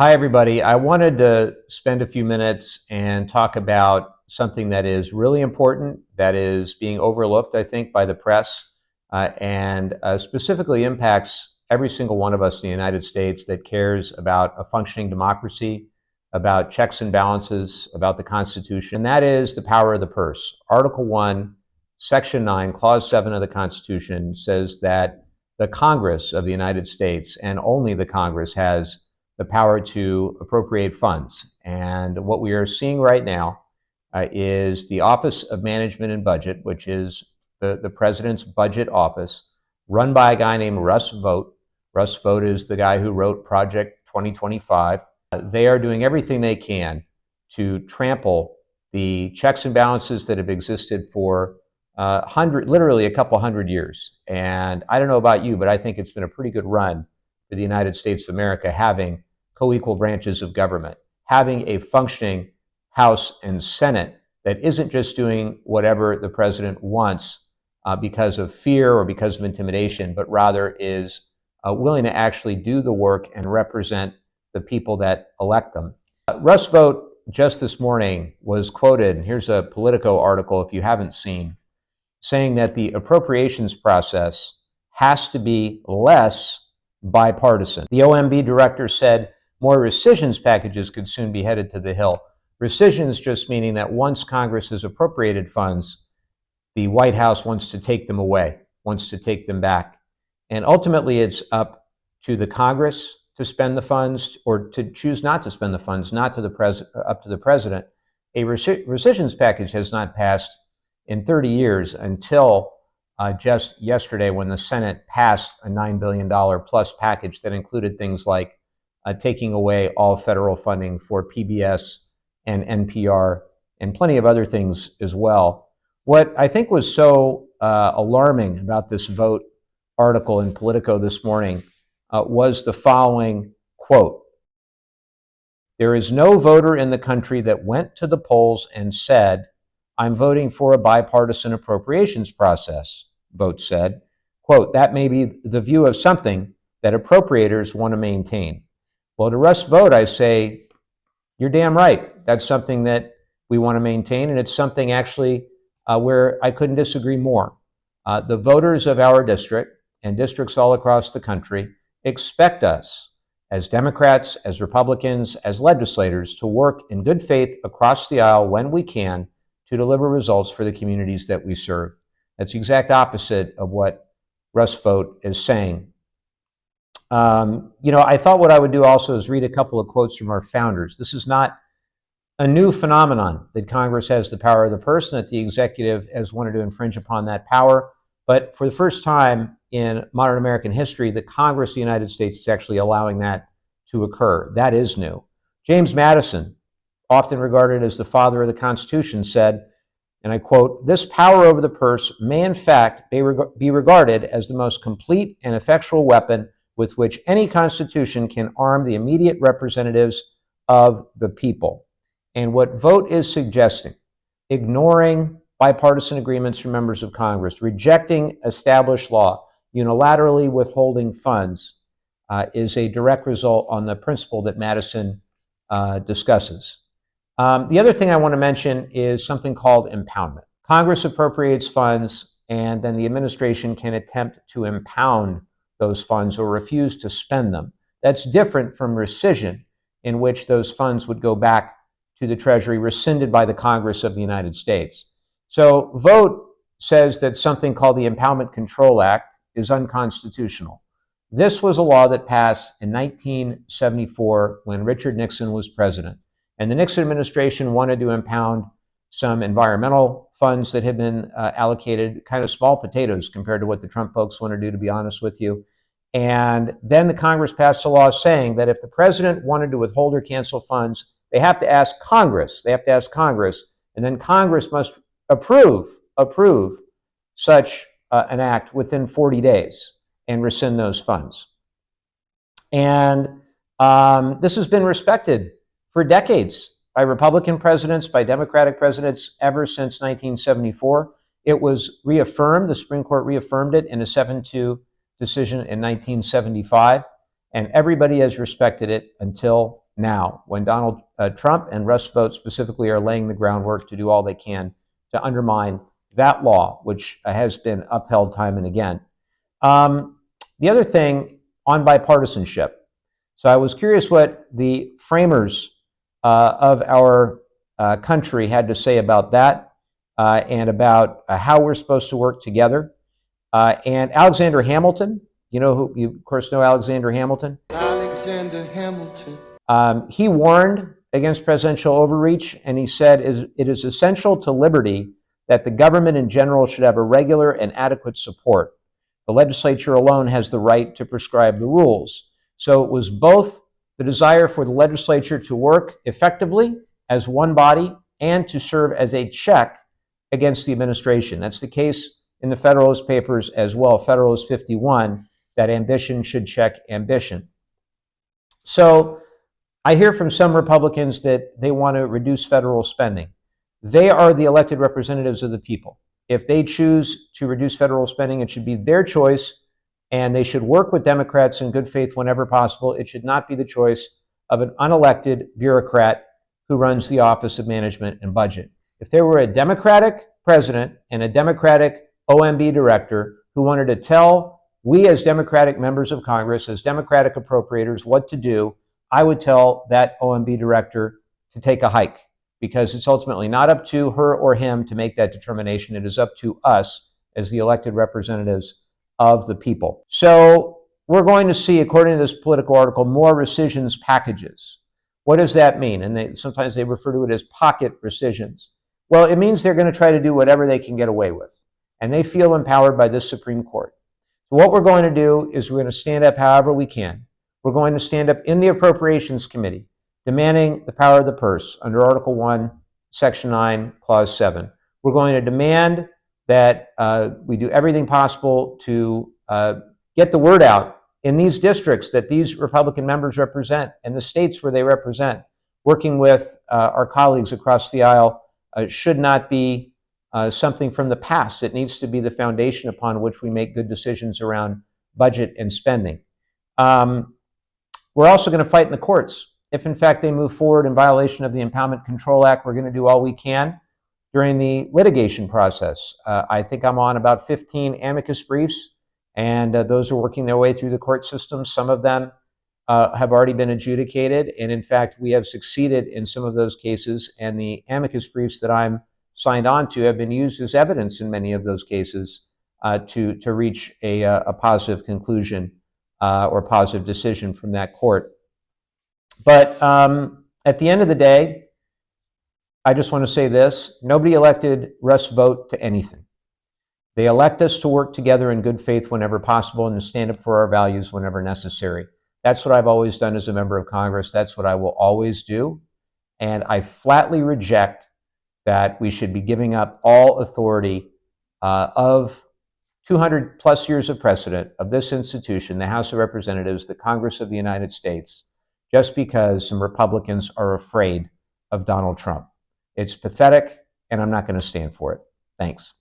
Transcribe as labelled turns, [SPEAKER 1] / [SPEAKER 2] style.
[SPEAKER 1] Hi, everybody. I wanted to spend a few minutes and talk about something that is really important, that is being overlooked, I think, by the press, and specifically impacts every single one of us in the United States that cares about a functioning democracy, about checks and balances, about the Constitution, and that is the power of the purse. Article 1, Section 9, Clause 7 of the Constitution says that the Congress of the United States, and only the Congress, has the power to appropriate funds. And what we are seeing right now is the Office of Management and Budget, which is the president's budget office, run by a guy named Russ Vought. Russ Vought is the guy who wrote Project 2025. They are doing everything they can to trample the checks and balances that have existed for literally a couple hundred years. And I don't know about you, but I think it's been a pretty good run for the United States of America, having co-equal branches of government, having a functioning House and Senate that isn't just doing whatever the president wants because of fear or because of intimidation, but rather is willing to actually do the work and represent the people that elect them. Russ Vought just this morning was quoted, and here's a Politico article if you haven't seen, saying that the appropriations process has to be less bipartisan. The OMB director said more rescissions packages could soon be headed to the Hill. Rescissions just meaning that once Congress has appropriated funds, the White House wants to take them away, wants to take them back. And ultimately, it's up to the Congress to spend the funds or to choose not to spend the funds, not to up to the president. A rescissions package has not passed in 30 years until just yesterday when the Senate passed a $9 billion plus package that included things like taking away all federal funding for PBS and NPR and plenty of other things as well. What I think was so alarming about this Vought article in Politico this morning was the following quote: "There is no voter in the country that went to the polls and said, 'I'm voting for a bipartisan appropriations process,'" Vought said. Quote, "That may be the view of something that appropriators want to maintain." Well, to Russ Vought, I say, you're damn right. That's something that we want to maintain, and it's something actually where I couldn't disagree more. The voters of our district and districts all across the country expect us as Democrats, as Republicans, as legislators to work in good faith across the aisle when we can to deliver results for the communities that we serve. That's the exact opposite of what Russ Vought is saying. I thought what I would do also is read a couple of quotes from our founders. This is not a new phenomenon that Congress has the power of the purse and that the executive has wanted to infringe upon that power. But for the first time in modern American history, the Congress of the United States is actually allowing that to occur. That is new. James Madison, often regarded as the father of the Constitution, said, and I quote, "This power over the purse may in fact be regarded as the most complete and effectual weapon with which any constitution can arm the immediate representatives of the people." And what Vought is suggesting, ignoring bipartisan agreements from members of Congress, rejecting established law, unilaterally withholding funds, is a direct result on the principle that Madison discusses. The other thing I want to mention is something called impoundment. Congress appropriates funds, and then the administration can attempt to impound those funds or refuse to spend them. That's different from rescission, in which those funds would go back to the Treasury, rescinded by the Congress of the United States. So Vought says that something called the Impoundment Control Act is unconstitutional. This was a law that passed in 1974 when Richard Nixon was president. And the Nixon administration wanted to impound some environmental funds that had been allocated, kind of small potatoes compared to what the Trump folks want to do, to be honest with you. And then the Congress passed a law saying that if the president wanted to withhold or cancel funds, they have to ask Congress. They have to ask Congress, and then Congress must approve such an act within 40 days and rescind those funds. And this has been respected for decades by Republican presidents, by Democratic presidents, ever since 1974. It was reaffirmed, the Supreme Court reaffirmed it in a 7-2 decision in 1975, and everybody has respected it until now, when Donald Trump and Russ Vought specifically are laying the groundwork to do all they can to undermine that law, which has been upheld time and again. The other thing on bipartisanship. So I was curious what the framers of our country had to say about that and about how we're supposed to work together. And Alexander Hamilton, you of course know Alexander Hamilton.
[SPEAKER 2] Alexander Hamilton.
[SPEAKER 1] He warned against presidential overreach, and he said, it is essential to liberty that the government in general should have a regular and adequate support. The legislature alone has the right to prescribe the rules. So it was both the desire for the legislature to work effectively as one body and to serve as a check against the administration. That's the case in the Federalist Papers as well, Federalist 51, that ambition should check ambition. So I hear from some Republicans that they want to reduce federal spending. They are the elected representatives of the people. If they choose to reduce federal spending, it should be their choice, and they should work with Democrats in good faith whenever possible. It should not be the choice of an unelected bureaucrat who runs the Office of Management and Budget. If there were a Democratic president and a Democratic OMB director who wanted to tell we as Democratic members of Congress, as Democratic appropriators, what to do, I would tell that OMB director to take a hike, because it's ultimately not up to her or him to make that determination. It is up to us as the elected representatives of the people. So we're going to see, according to this Politico article, more rescissions packages. What does that mean? And sometimes they refer to it as pocket rescissions. Well, it means they're going to try to do whatever they can get away with. And they feel empowered by this Supreme Court. So what we're going to do is we're going to stand up however we can. We're going to stand up in the Appropriations Committee, demanding the power of the purse under Article 1, Section 9, Clause 7. We're going to demand that we do everything possible to get the word out in these districts that these Republican members represent and the states where they represent. Working with our colleagues across the aisle should not be something from the past. It needs to be the foundation upon which we make good decisions around budget and spending. We're also going to fight in the courts. If, in fact, they move forward in violation of the Impoundment Control Act, we're going to do all we can during the litigation process. I think I'm on about 15 amicus briefs, and those are working their way through the court system. Some of them have already been adjudicated, and in fact, we have succeeded in some of those cases, and the amicus briefs that I'm signed on to have been used as evidence in many of those cases to reach a positive conclusion or positive decision from that court. But at the end of the day, I just want to say this. Nobody elected Russ Vought to anything. They elect us to work together in good faith whenever possible and to stand up for our values whenever necessary. That's what I've always done as a member of Congress. That's what I will always do. And I flatly reject that we should be giving up all authority of 200 plus years of precedent of this institution, the House of Representatives, the Congress of the United States, just because some Republicans are afraid of Donald Trump. It's pathetic, and I'm not going to stand for it. Thanks.